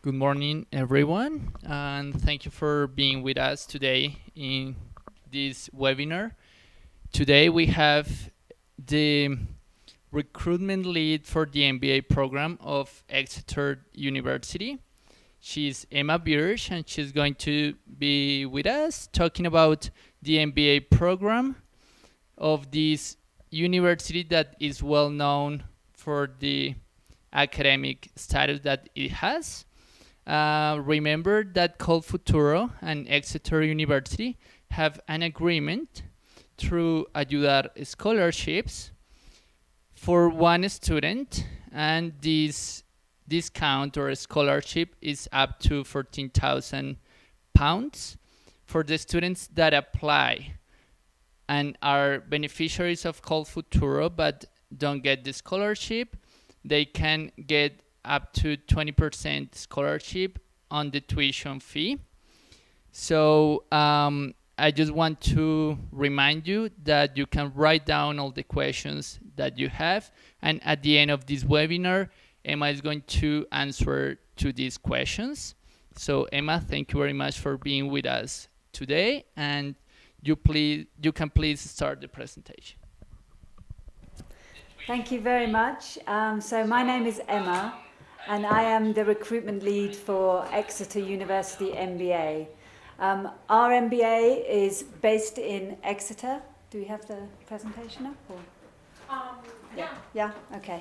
Good morning, everyone, and thank you for being with us today in this webinar. Today we have the recruitment lead for the MBA program of Exeter University. She's Emma Birch, and she's going to be with us talking about the MBA program of this university that is well known for the academic status that it has. Remember that Col Futuro and Exeter University have an agreement through Ayudar scholarships for one student, and this discount or scholarship is up to £14,000 for the students that apply and are beneficiaries of Col Futuro but don't get the scholarship. They can get up to 20% scholarship on the tuition fee. So I just want to remind you that you can write down all the questions that you have, and at the end of this webinar, Emma is going to answer to these questions. So Emma, thank you very much for being with us today, and you can please start the presentation. Thank you very much. So my name is Emma, and I am the recruitment lead for Exeter University MBA. Our MBA is based in Exeter. Do we have the presentation up? Or? Yeah, okay.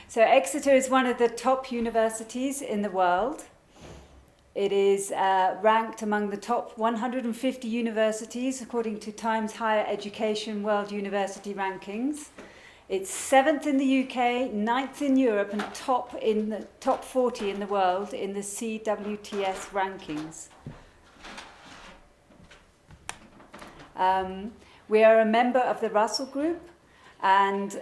So Exeter is one of the top universities in the world. It is ranked among the top 150 universities according to Times Higher Education World University Rankings. It's 7th in the UK, 9th in Europe, and in the top 40 in the world in the CWTS rankings. We are a member of the Russell Group, and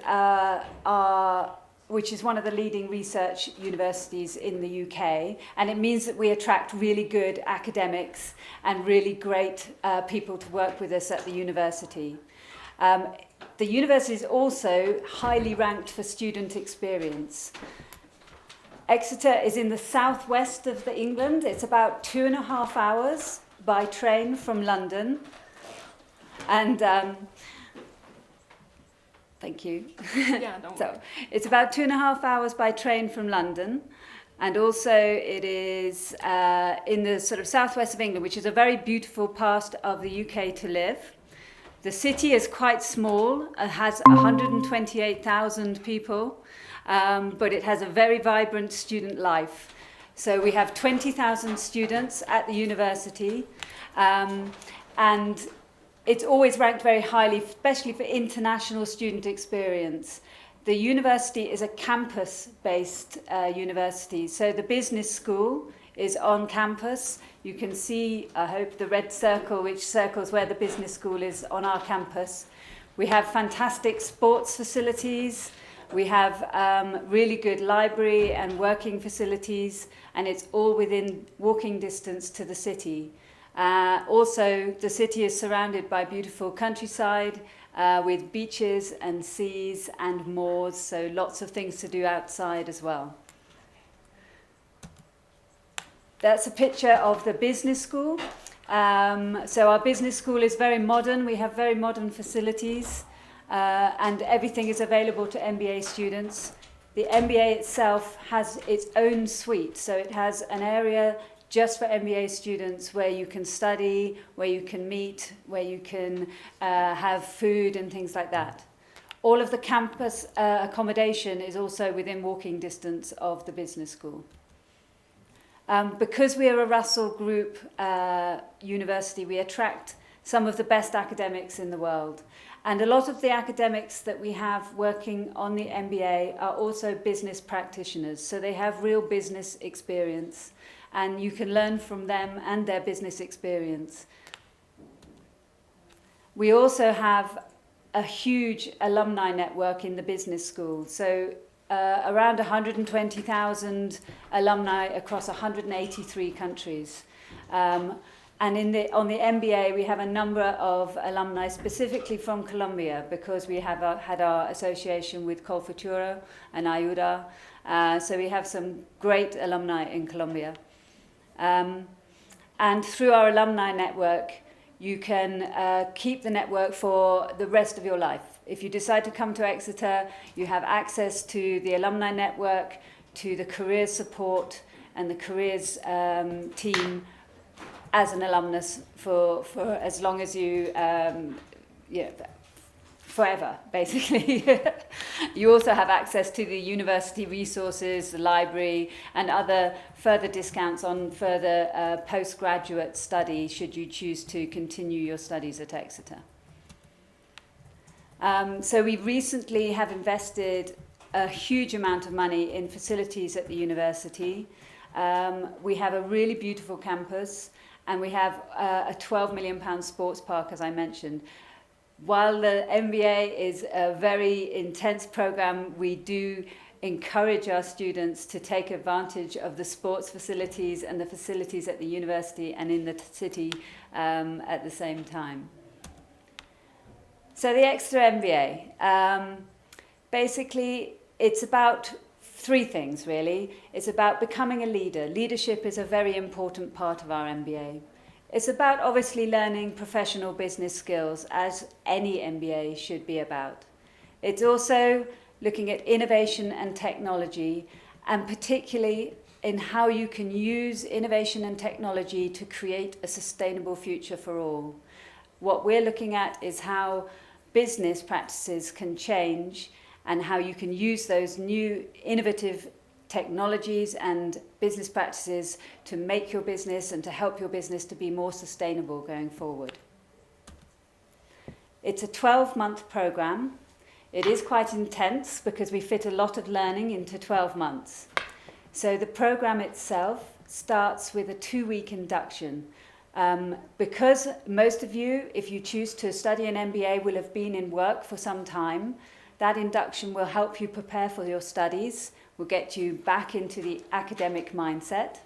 which is one of the leading research universities in the UK, and it means that we attract really good academics and really great people to work with us at the university. The university is also highly ranked for student experience. Exeter is in the southwest of England. It's about 2.5 hours by train from London. And thank you. Yeah, don't So it's about 2.5 hours by train from London. And also it is in the sort of southwest of England, which is a very beautiful part of the UK to live. The city is quite small. It has 128,000 people, but it has a very vibrant student life. So we have 20,000 students at the university, and it's always ranked very highly, especially for international student experience. The university is a campus-based university, so the business school is on campus. You can see, I hope, the red circle, which circles where the business school is on our campus. We have fantastic sports facilities. We have really good library and working facilities, and it's all within walking distance to the city. Also, the city is surrounded by beautiful countryside with beaches and seas and moors, so lots of things to do outside as well. That's a picture of the business school. So our business school is very modern. We have very modern facilities, and everything is available to MBA students. The MBA itself has its own suite, so it has an area just for MBA students where you can study, where you can meet, where you can have food and things like that. All of the campus accommodation is also within walking distance of the business school. Because we are a Russell Group university, we attract some of the best academics in the world. And a lot of the academics that we have working on the MBA are also business practitioners. So they have real business experience, and you can learn from them and their business experience. We also have a huge alumni network in the business school. So around 120,000 alumni across 183 countries. And on the MBA, we have a number of alumni specifically from Colombia, because we have had our association with Colfuturo and Ayuda. So we have some great alumni in Colombia. And through our alumni network, you can keep the network for the rest of your life. If you decide to come to Exeter, you have access to the alumni network, to the careers support and the careers team as an alumnus for as long as you, forever, basically. You also have access to the university resources, the library, and other further discounts on further postgraduate study, should you choose to continue your studies at Exeter. So we recently have invested a huge amount of money in facilities at the university. We have a really beautiful campus, and we have a £12 million sports park, as I mentioned. While the MBA is a very intense program, we do encourage our students to take advantage of the sports facilities and the facilities at the university and in the city at the same time. So the Exeter MBA, basically it's about three things really. It's about becoming a leader. Leadership is a very important part of our MBA. It's about obviously learning professional business skills, as any MBA should be about. It's also looking at innovation and technology, and particularly in how you can use innovation and technology to create a sustainable future for all. What we're looking at is how business practices can change and how you can use those new innovative technologies and business practices to make your business and to help your business to be more sustainable going forward. It's a 12-month program. It is quite intense because we fit a lot of learning into 12 months. So the program itself starts with a 2-week induction. Because most of you, if you choose to study an MBA, will have been in work for some time, that induction will help you prepare for your studies, will get you back into the academic mindset.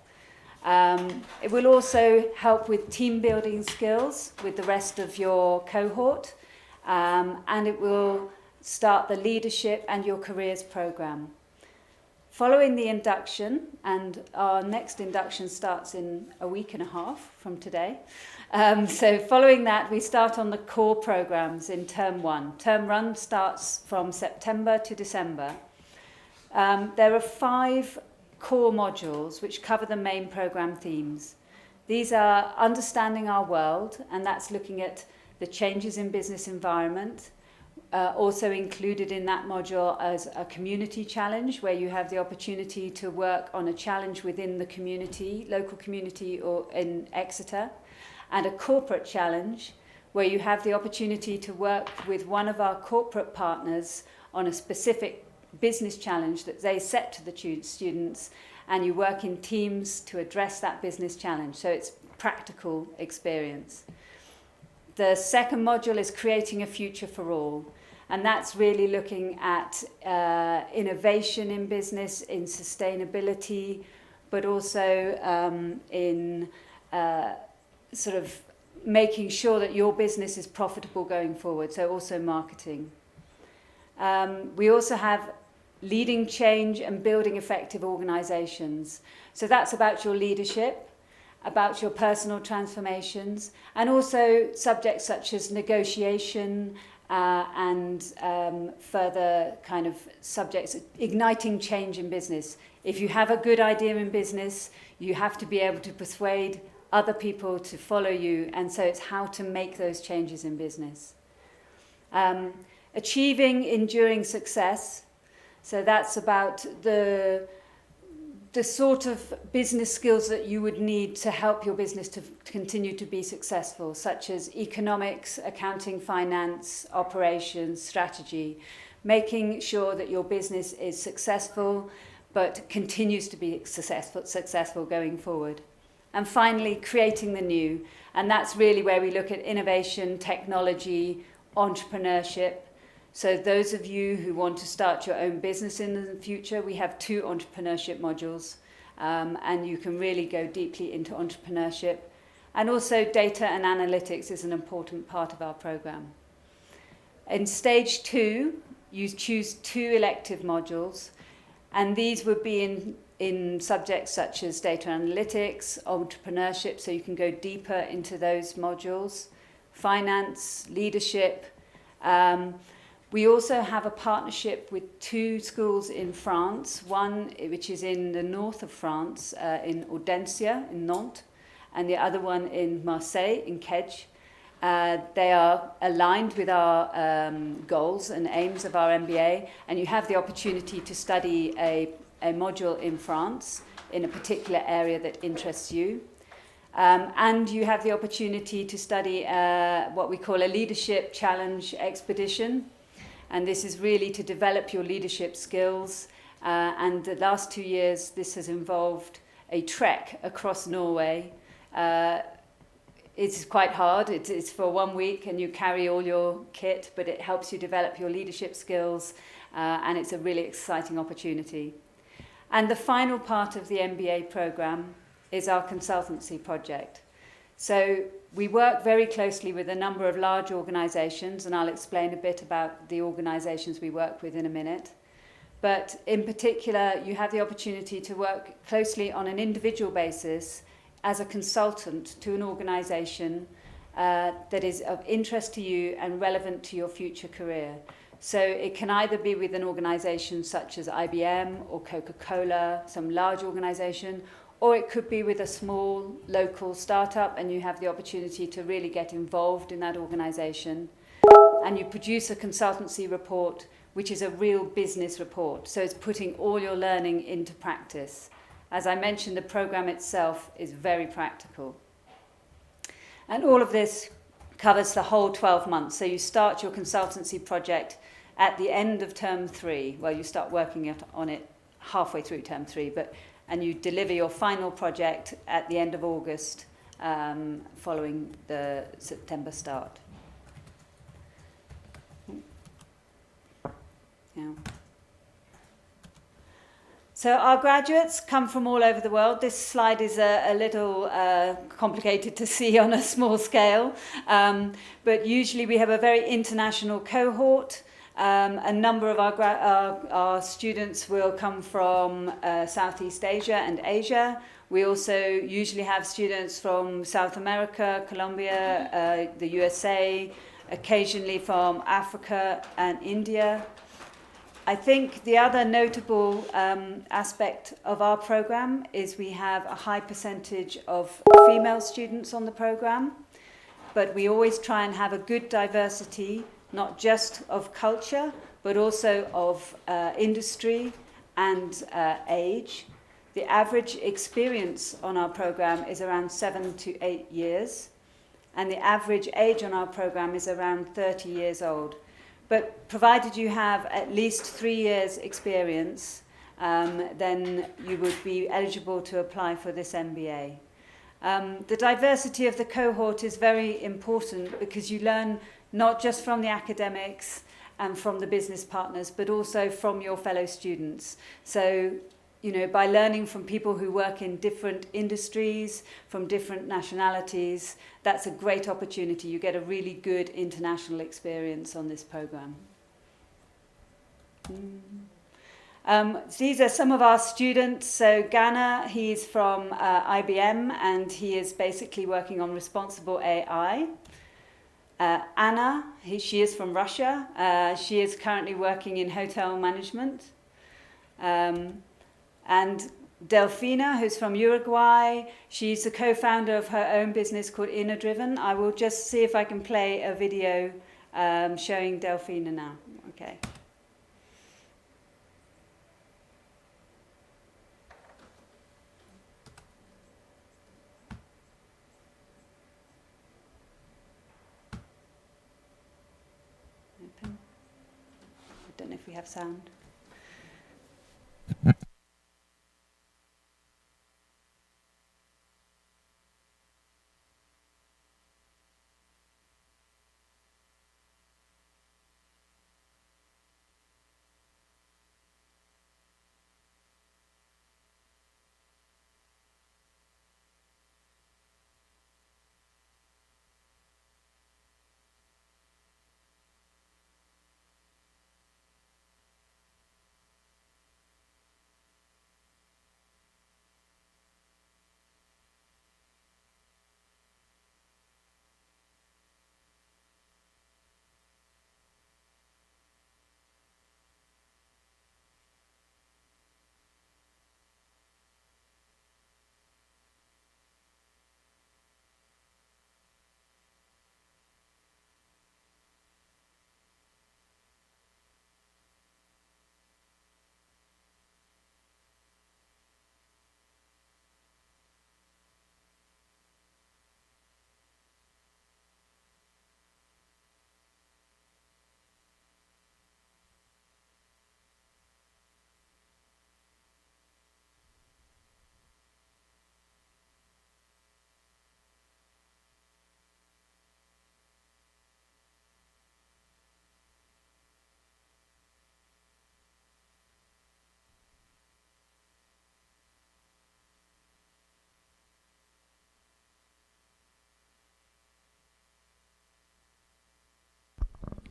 It will also help with team building skills with the rest of your cohort, and it will start the leadership and your careers program. Following the induction, and our next induction starts in a week and a half from today. So following that, we start on the core programs in term 1. Term 1 starts from September to December. There are 5 core modules which cover the main program themes. These are understanding our world, and that's looking at the changes in business environment. Also included in that module as a community challenge, where you have the opportunity to work on a challenge within the community, local community or in Exeter, and a corporate challenge, where you have the opportunity to work with one of our corporate partners on a specific business challenge that they set to the students, and you work in teams to address that business challenge. So it's practical experience. The second module is creating a future for all. And that's really looking at innovation in business, in sustainability, but also in sort of making sure that your business is profitable going forward, so also marketing. We also have leading change and building effective organizations. So that's about your leadership, about your personal transformations, and also subjects such as negotiation, and further kind of subjects, igniting change in business. If you have a good idea in business, you have to be able to persuade other people to follow you, and so it's how to make those changes in business. Achieving enduring success, so that's about the sort of business skills that you would need to help your business to continue to be successful, such as economics, accounting, finance, operations, strategy, making sure that your business is successful but continues to be successful going forward. And finally, creating the new, and that's really where we look at innovation, technology, entrepreneurship. So those of you who want to start your own business in the future, we have 2 entrepreneurship modules, and you can really go deeply into entrepreneurship. And also data and analytics is an important part of our program. In stage 2, you choose 2 elective modules, and these would be in subjects such as data analytics, entrepreneurship, so you can go deeper into those modules, finance, leadership. We also have a partnership with 2 schools in France, one which is in the north of France, in Audencia, in Nantes, and the other one in Marseille, in Kedge. They are aligned with our goals and aims of our MBA, and you have the opportunity to study a module in France in a particular area that interests you. And you have the opportunity to study what we call a leadership challenge expedition. And this is really to develop your leadership skills. And the last 2 years, this has involved a trek across Norway. It's quite hard. It's for 1 week and you carry all your kit, but it helps you develop your leadership skills, and it's a really exciting opportunity. And the final part of the MBA program is our consultancy project. So we work very closely with a number of large organizations, and I'll explain a bit about the organizations we work with in a minute. But in particular, you have the opportunity to work closely on an individual basis as a consultant to an organization that is of interest to you and relevant to your future career. So it can either be with an organization such as IBM or Coca-Cola, some large organization, or it could be with a small local startup and you have the opportunity to really get involved in that organization. And you produce a consultancy report, which is a real business report. So it's putting all your learning into practice. As I mentioned, the program itself is very practical. And all of this covers the whole 12 months. So you start your consultancy project at the end of term 3. Well, you start working on it halfway through term 3, and you deliver your final project at the end of August, following the September start. Yeah. So our graduates come from all over the world. This slide is a little complicated to see on a small scale, but usually we have a very international cohort. A number of our students will come from Southeast Asia and Asia. We also usually have students from South America, Colombia, the USA, occasionally from Africa and India. I think the other notable aspect of our program is we have a high percentage of female students on the program, but we always try and have a good diversity, not just of culture, but also of industry and age. The average experience on our program is around 7 to 8 years, and the average age on our program is around 30 years old. But provided you have at least 3 years experience, then you would be eligible to apply for this MBA. The diversity of the cohort is very important because you learn not just from the academics and from the business partners, but also from your fellow students. So, by learning from people who work in different industries, from different nationalities, that's a great opportunity. You get a really good international experience on this program. These are some of our students. So Ghana, he's from IBM, and he is basically working on responsible AI. Anna, she is from Russia. She is currently working in hotel management. And Delfina, who's from Uruguay, she's the co-founder of her own business called Inner Driven. I will just see if I can play a video showing Delfina now. Okay. Open. I don't know if we have sound.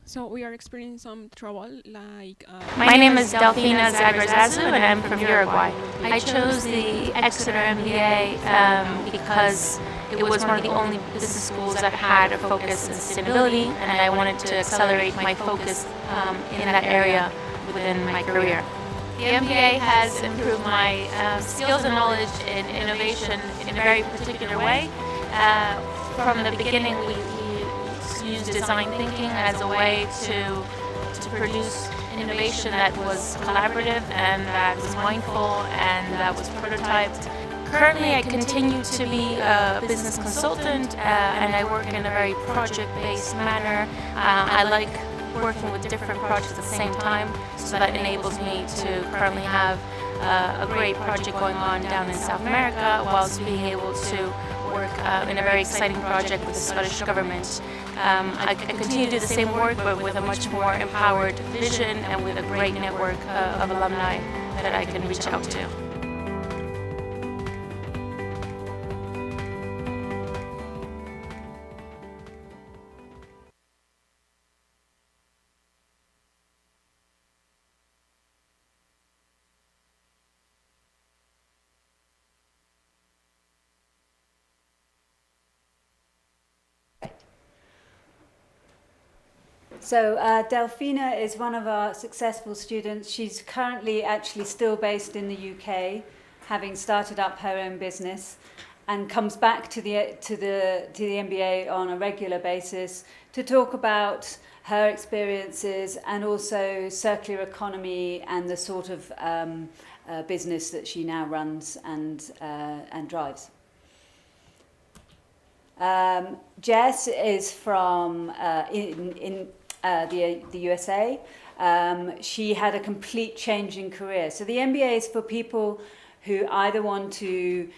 So we are experiencing some trouble, like. My name is Delfina Zagrazazu, and I'm from Uruguay. I chose the Exeter MBA because it was one of the only business schools that had a focus in sustainability, and I wanted to accelerate my focus in that area within my career. The MBA has improved my skills and knowledge in innovation in a very particular way. From the beginning, we used design thinking as a way to produce innovation that was collaborative and that was mindful and that was prototyped. Currently, I continue to be a business consultant and I work in a very project-based manner. I like working with different projects at the same time, so that enables me to currently have a great project going on down in South America, whilst being able to work in a very exciting project with the Scottish Government. I continue to do the same work, but with a much more empowered vision and with a great network of alumni that I can reach out to. So Delfina is one of our successful students. She's currently actually still based in the UK, having started up her own business, and comes back to the MBA on a regular basis to talk about her experiences and also circular economy and the sort of business that she now runs and drives. Jess is from the USA. She had a complete change in career. So the MBA is for people who either want to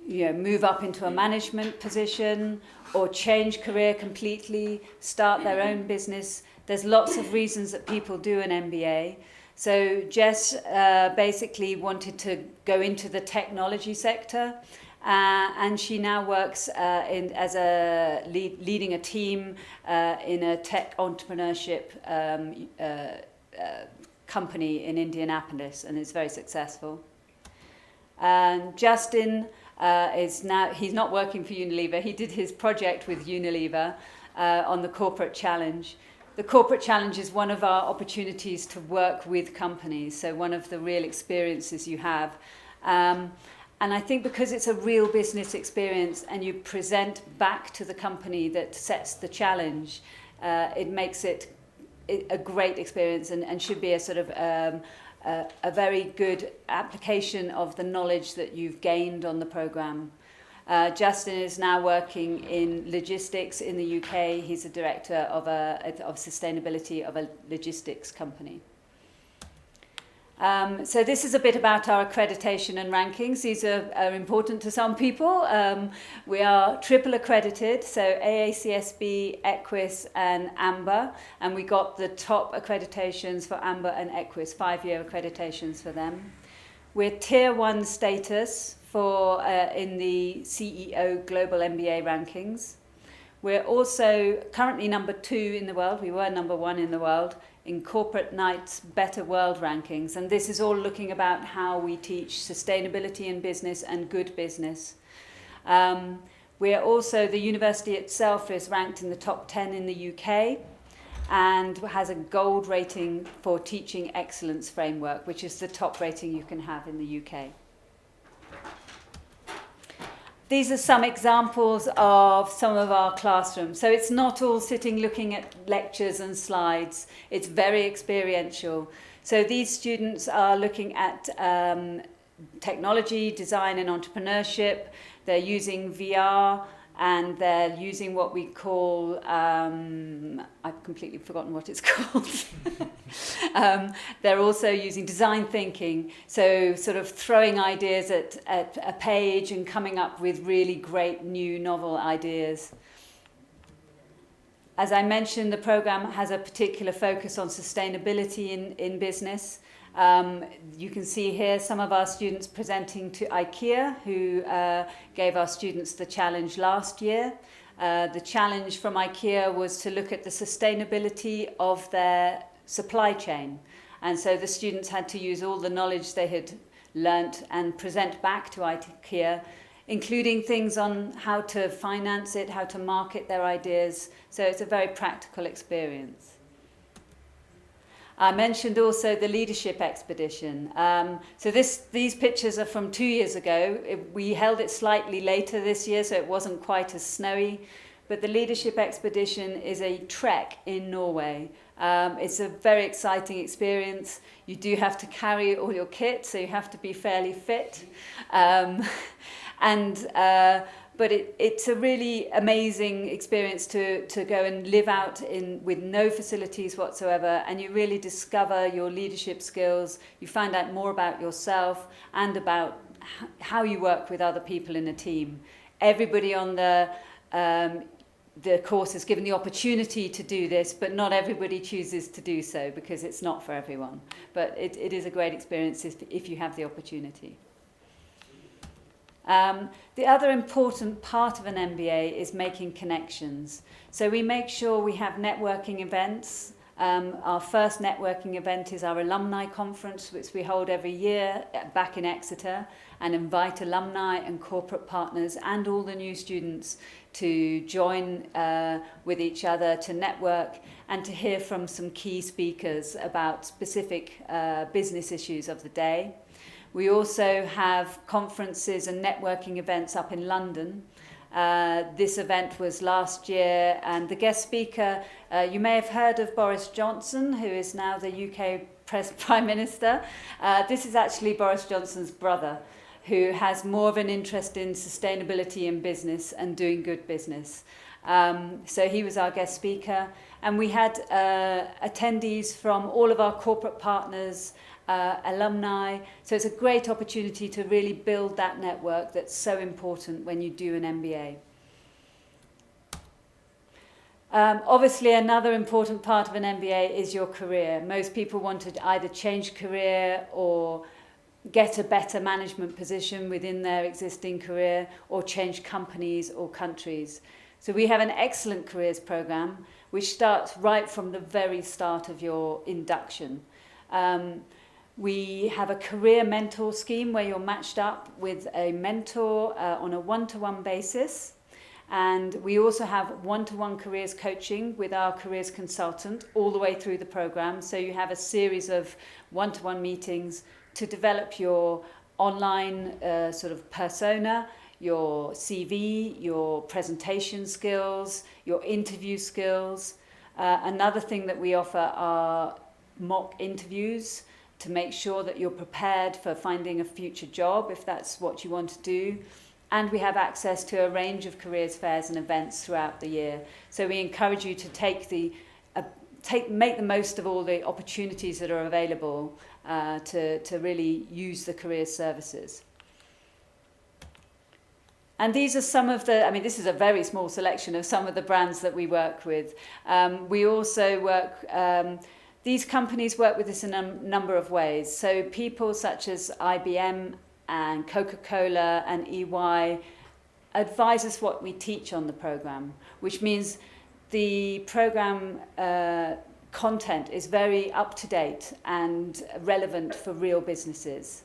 move up into a management position or change career completely, start their own business. There's lots of reasons that people do an MBA. So Jess basically wanted to go into the technology sector. And she now works leading a team in a tech entrepreneurship company in Indianapolis, and is very successful. And Justin he's not working for Unilever. He did his project with Unilever on the Corporate Challenge. The Corporate Challenge is one of our opportunities to work with companies, so one of the real experiences you have. And I think because it's a real business experience and you present back to the company that sets the challenge, it makes it a great experience and should be a sort of a very good application of the knowledge that you've gained on the program. Justin is now working in logistics in the UK. He's a director of sustainability of a logistics company. So this is a bit about our accreditation and rankings. These are important to some people. We are triple accredited, so AACSB, Equus and Amber, and we got the top accreditations for Amber and Equus, 5-year accreditations for them. We're tier 1 status for in the CEO Global MBA rankings. We're also currently number 2 in the world. We were number 1 in the world in Corporate Knights Better World rankings, and this is all looking about how we teach sustainability in business and good business. We are also, the university itself is ranked in the top 10 in the UK and has a gold rating for Teaching Excellence Framework, which is the top rating you can have in the UK. These are some examples of some of our classrooms. So it's not all sitting looking at lectures and slides. It's very experiential. So these students are looking at technology, design and entrepreneurship. They're using VR and they're using what we call, I've completely forgotten what it's called. They're also using design thinking, so sort of throwing ideas at a page and coming up with really great new novel ideas. As I mentioned, the program has a particular focus on sustainability in business. You can see here some of our students presenting to IKEA, who gave our students the challenge last year. The challenge from IKEA was to look at the sustainability of their supply chain. And so the students had to use all the knowledge they had learnt and present back to IKEA, including things on how to finance it, how to market their ideas. So it's a very practical experience. I mentioned also the leadership expedition. So these pictures are from 2 years ago. We held it slightly later this year, so it wasn't quite as snowy. But the leadership expedition is a trek in Norway. It's a very exciting experience. You do have to carry all your kit, so you have to be fairly fit. But it's a really amazing experience to go and live out with no facilities whatsoever, and you really discover your leadership skills. You find out more about yourself and about how you work with other people in a team. Everybody on the course is given the opportunity to do this, but not everybody chooses to do so because it's not for everyone. But it is a great experience if you have the opportunity. The other important part of an MBA is making connections. So we make sure we have networking events. Our first networking event is our Alumni Conference, which we hold every year back in Exeter, and invite alumni and corporate partners and all the new students to join with each other, to network, and to hear from some key speakers about specific business issues of the day. We also have conferences and networking events up in London. This event was last year, and the guest speaker, you may have heard of Boris Johnson, who is now the UK Prime Minister. This is actually Boris Johnson's brother, who has more of an interest in sustainability in business and doing good business. So he was our guest speaker, and we had attendees from all of our corporate partners, alumni. So it's a great opportunity to really build that network that's so important when you do an MBA. Obviously, another important part of an MBA is your career. Most people want to either change career or get a better management position within their existing career, or change companies or countries. So we have an excellent careers program which starts right from the very start of your induction. We have a career mentor scheme where you're matched up with a mentor on a one-to-one basis. And we also have one-to-one careers coaching with our careers consultant all the way through the program. So you have a series of one-to-one meetings to develop your online sort of persona, your CV, your presentation skills, your interview skills. Another thing that we offer are mock interviews to make sure that you're prepared for finding a future job if that's what you want to do. And we have access to a range of careers fairs and events throughout the year. So we encourage you to make the most of all the opportunities that are available to really use the career services. And these are some of this is a very small selection of some of the brands that we work with. We also work, these companies work with us in a number of ways. So people such as IBM and Coca-Cola and EY advise us what we teach on the program, which means the program content is very up-to-date and relevant for real businesses.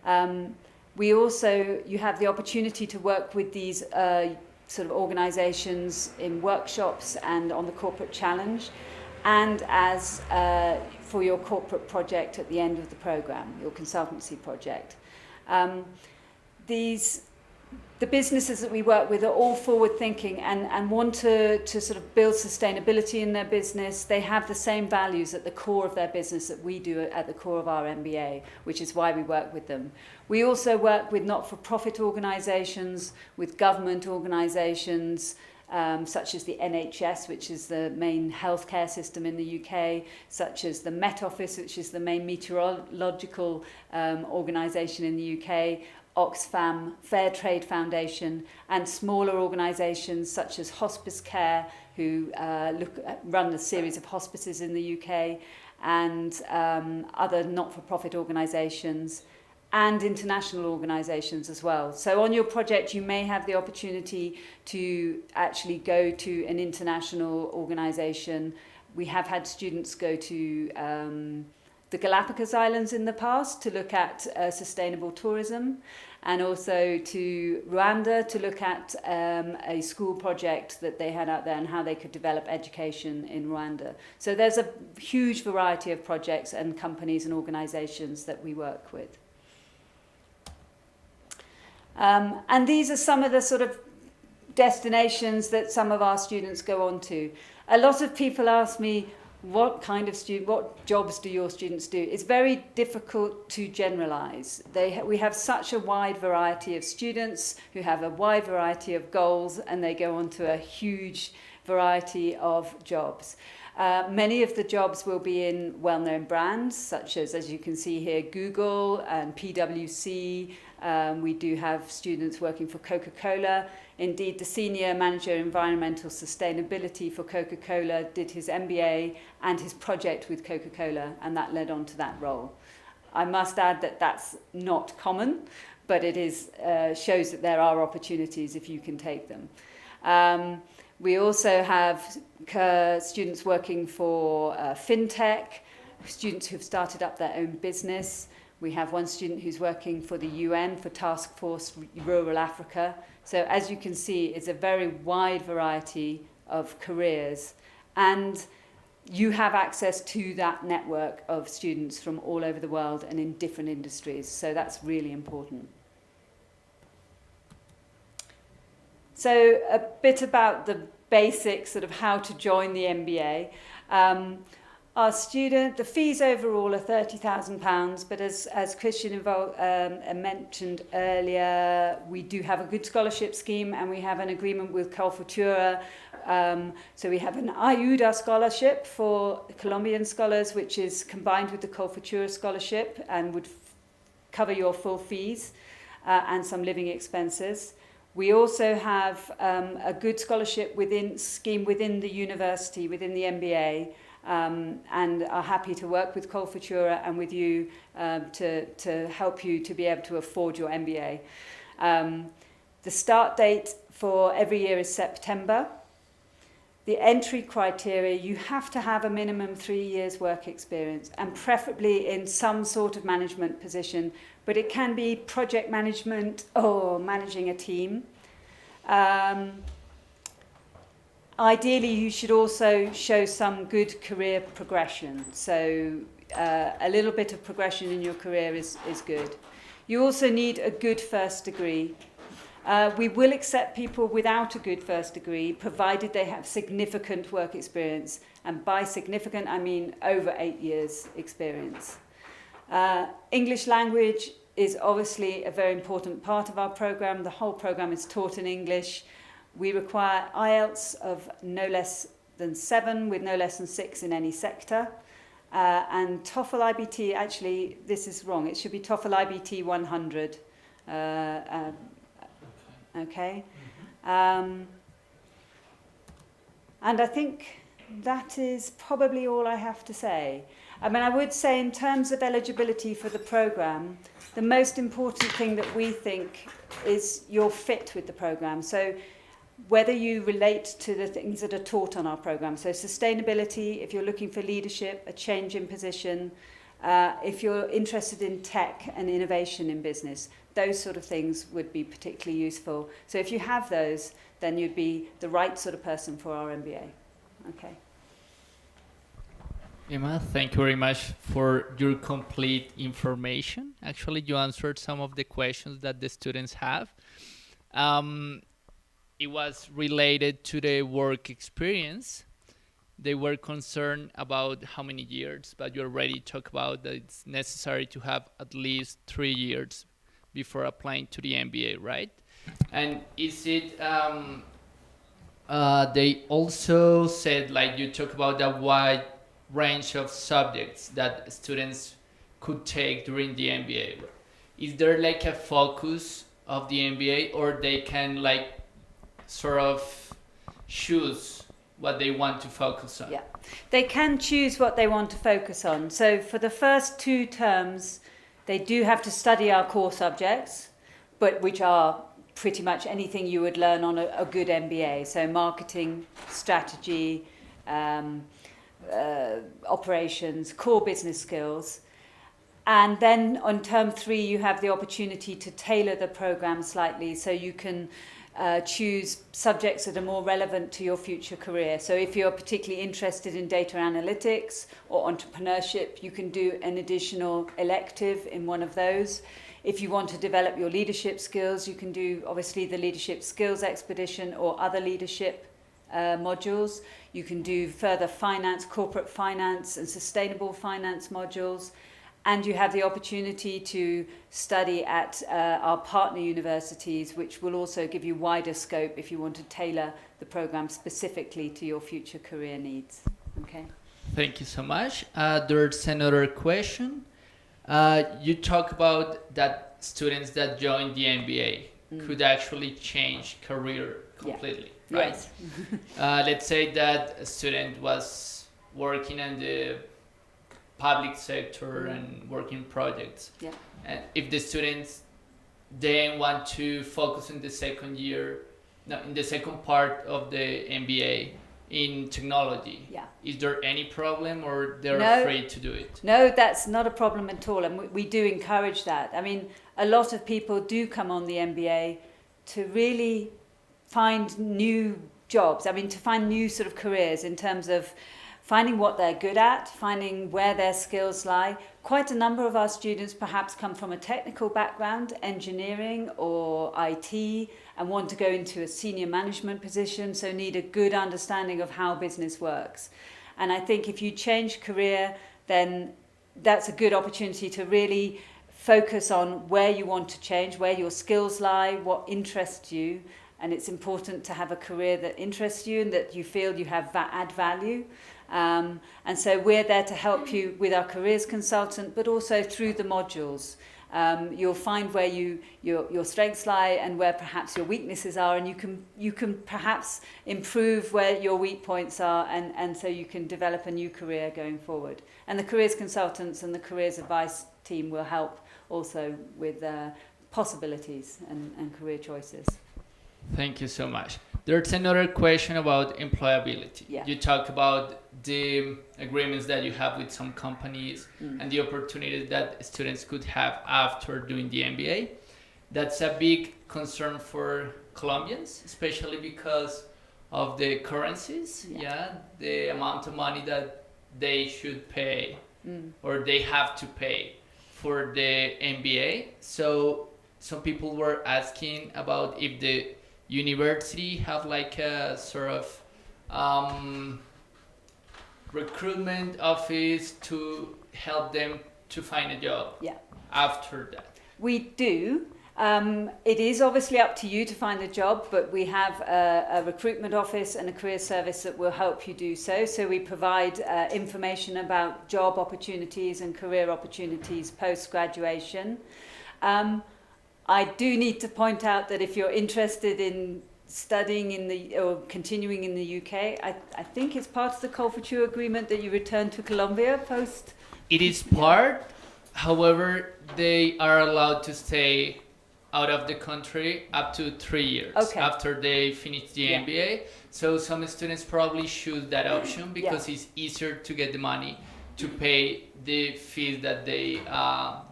You have the opportunity to work with these sort of organizations in workshops and on the corporate challenge, and as for your corporate project at the end of the program, your consultancy project. The businesses that we work with are all forward thinking and want to sort of build sustainability in their business. They have the same values at the core of their business that we do at the core of our MBA, which is why we work with them. We also work with not-for-profit organizations, with government organizations, such as the NHS, which is the main healthcare system in the UK, such as the Met Office, which is the main meteorological organisation in the UK, Oxfam, Fair Trade Foundation, and smaller organisations such as Hospice Care, who run a series of hospices in the UK, and other not-for-profit organisations. and international organisations as well. So on your project, you may have the opportunity to actually go to an international organisation. We have had students go to the Galapagos Islands in the past to look at sustainable tourism, and also to Rwanda to look at a school project that they had out there and how they could develop education in Rwanda. So there's a huge variety of projects and companies and organisations that we work with. And these are some of the sort of destinations that some of our students go on to. A lot of people ask me, what jobs do your students do? It's very difficult to generalize. We have such a wide variety of students who have a wide variety of goals, and they go on to a huge variety of jobs. Many of the jobs will be in well-known brands, such as you can see here, Google and PwC. We do have students working for Coca-Cola. Indeed, the senior manager environmental sustainability for Coca-Cola did his MBA and his project with Coca-Cola, and that led on to that role. I must add that that's not common, but it is shows that there are opportunities if you can take them. We also have students working for fintech, students who've started up their own business. We have one student who's working for the UN for Task Force Rural Africa. So as you can see, it's a very wide variety of careers. And you have access to that network of students from all over the world and in different industries. So that's really important. So a bit about the basics, sort of how to join the MBA. The fees overall are £30,000, but as Christian mentioned earlier, we do have a good scholarship scheme, and we have an agreement with Colfutura. So we have an Ayuda scholarship for Colombian scholars, which is combined with the Colfutura scholarship and would cover your full fees and some living expenses. We also have a good scholarship scheme within the university, within the MBA, and are happy to work with Colfutura and with you to help you to be able to afford your MBA. The start date for every year is September. The entry criteria, you have to have a minimum 3 years work experience, and preferably in some sort of management position, but it can be project management or managing a team. Ideally, you should also show some good career progression. So a little bit of progression in your career is good. You also need a good first degree. We will accept people without a good first degree, provided they have significant work experience. And by significant, I mean over 8 years experience. English language is obviously a very important part of our program. The whole program is taught in English. We require IELTS of no less than 7 with no less than 6 in any sector. And TOEFL IBT, actually, this is wrong. It should be TOEFL IBT 100. Okay. And I think that is probably all I have to say. I mean, I would say in terms of eligibility for the program, the most important thing that we think is your fit with the program. So whether you relate to the things that are taught on our program. So sustainability, if you're looking for leadership, a change in position, if you're interested in tech and innovation in business, those sort of things would be particularly useful. So if you have those, then you'd be the right sort of person for our MBA. Okay. Emma, thank you very much for your complete information. Actually, you answered some of the questions that the students have. It was related to the work experience. They were concerned about how many years, but you already talked about that it's necessary to have at least 3 years before applying to the MBA, right? And is it, they also said, like you talk about the wide range of subjects that students could take during the MBA. Is there like a focus of the MBA, or they can like sort of choose what they want to focus on? Yeah, they can choose what they want to focus on. So for the first 2 terms, They do have to study our core subjects, but which are pretty much anything you would learn on a good MBA. So marketing, strategy, operations, core business skills. And then on term 3, you have the opportunity to tailor the program slightly so you can choose subjects that are more relevant to your future career. So if you're particularly interested in data analytics or entrepreneurship, you can do an additional elective in one of those. If you want to develop your leadership skills, you can do obviously the leadership skills expedition or other leadership modules. You can do further finance, corporate finance and sustainable finance modules. And you have the opportunity to study at our partner universities, which will also give you wider scope if you want to tailor the program specifically to your future career needs. Okay. Thank you so much. There's another question. You talk about that students that join the MBA could actually change career completely, right? Yes. Let's say that a student was working in the public sector and working projects. Yeah. And if the students then want to focus in the in the second part of the MBA in technology, is there any problem or they're afraid to do it? No, that's not a problem at all. And we do encourage that. I mean, a lot of people do come on the MBA to really find new jobs. I mean, to find new sort of careers in terms of finding what they're good at, finding where their skills lie. Quite a number of our students perhaps come from a technical background, engineering or IT, and want to go into a senior management position, so need a good understanding of how business works. And I think if you change career, then that's a good opportunity to really focus on where you want to change, where your skills lie, what interests you. And it's important to have a career that interests you and that you feel you have add value. And so we're there to help you with our careers consultant, but also through the modules. You'll find where your strengths lie and where perhaps your weaknesses are, and you can perhaps improve where your weak points are, and so you can develop a new career going forward. And the careers consultants and the careers advice team will help also with possibilities and career choices. Thank you so much. There's another question about employability. Yeah. You talk about the agreements that you have with some companies and the opportunities that students could have after doing the MBA. That's a big concern for Colombians, especially because of the currencies, the amount of money that they should pay or they have to pay for the MBA. So some people were asking about if the university have like a sort of recruitment office to help them to find a job after that. We do. It is obviously up to you to find a job, but we have a recruitment office and a career service that will help you do so. So we provide information about job opportunities and career opportunities post-graduation. I do need to point out that if you're interested in studying or continuing in the UK, I think it's part of the Colfuture agreement that you return to Colombia post. It is part, however, they are allowed to stay out of the country up to 3 years after they finish the MBA. So some students probably choose that option because it's easier to get the money to pay the fees that they,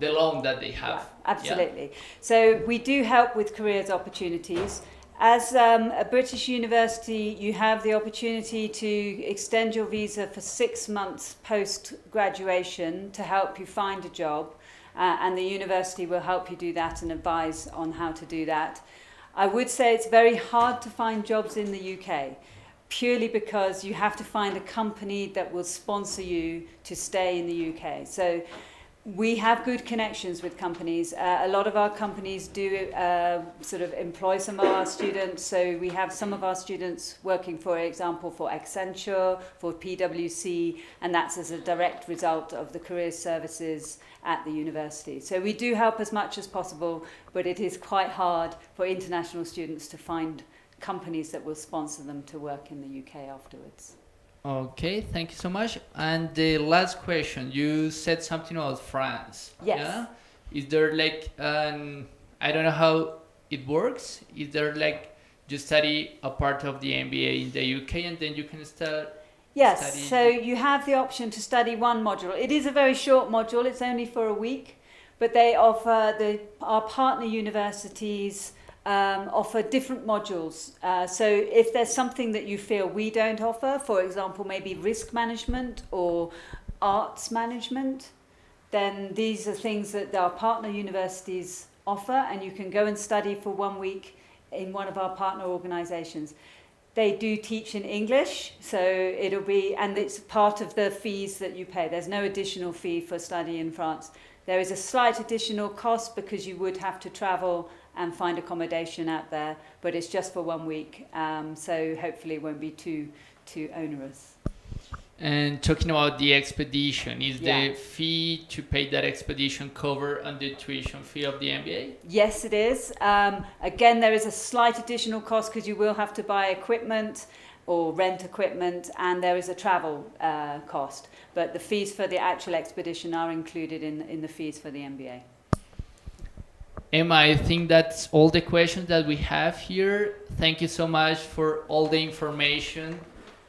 the loan that they have. Yeah, absolutely. Yeah. So we do help with careers opportunities. As a British university, you have the opportunity to extend your visa for 6 months post-graduation to help you find a job. And the university will help you do that and advise on how to do that. I would say it's very hard to find jobs in the UK, purely because you have to find a company that will sponsor you to stay in the UK. So we have good connections with companies. A lot of our companies do sort of employ some of our students. So we have some of our students working, for example, for Accenture, for PwC, and that's as a direct result of the career services at the university. So we do help as much as possible, but it is quite hard for international students to find companies that will sponsor them to work in the UK afterwards. Okay, thank you so much. And the last question, you said something about France. Yes. Yeah? Is there like I don't know how it works. Is there like you study a part of the MBA in the UK and then you can start? Yes, Study. so you have the option to study one module. It is a very short module, it's only for a week, but they offer, our partner universities offer different modules. So if there's something that you feel we don't offer, for example, maybe risk management or arts management, then these are things that our partner universities offer, and you can go and study for 1 week in one of our partner organisations. They do teach in English, so it'll be, and it's part of the fees that you pay. There's no additional fee for study in France. There is a slight additional cost because you would have to travel and find accommodation out there, but it's just for 1 week, so hopefully it won't be too onerous. And talking about the expedition, is Yeah. the fee to pay that expedition cover on the tuition fee of the MBA? Yes, it is. Again, there is a slight additional cost because you will have to buy equipment or rent equipment, and there is a travel cost. But the fees for the actual expedition are included in the fees for the MBA. Emma, I think that's all the questions that we have here. Thank you so much for all the information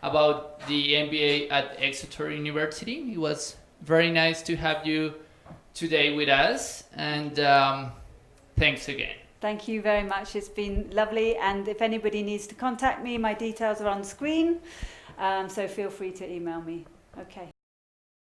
about the MBA at Exeter University. It was very nice to have you today with us, and thanks again. Thank you very much. It's been lovely, and if anybody needs to contact me, my details are on screen, so feel free to email me. Okay.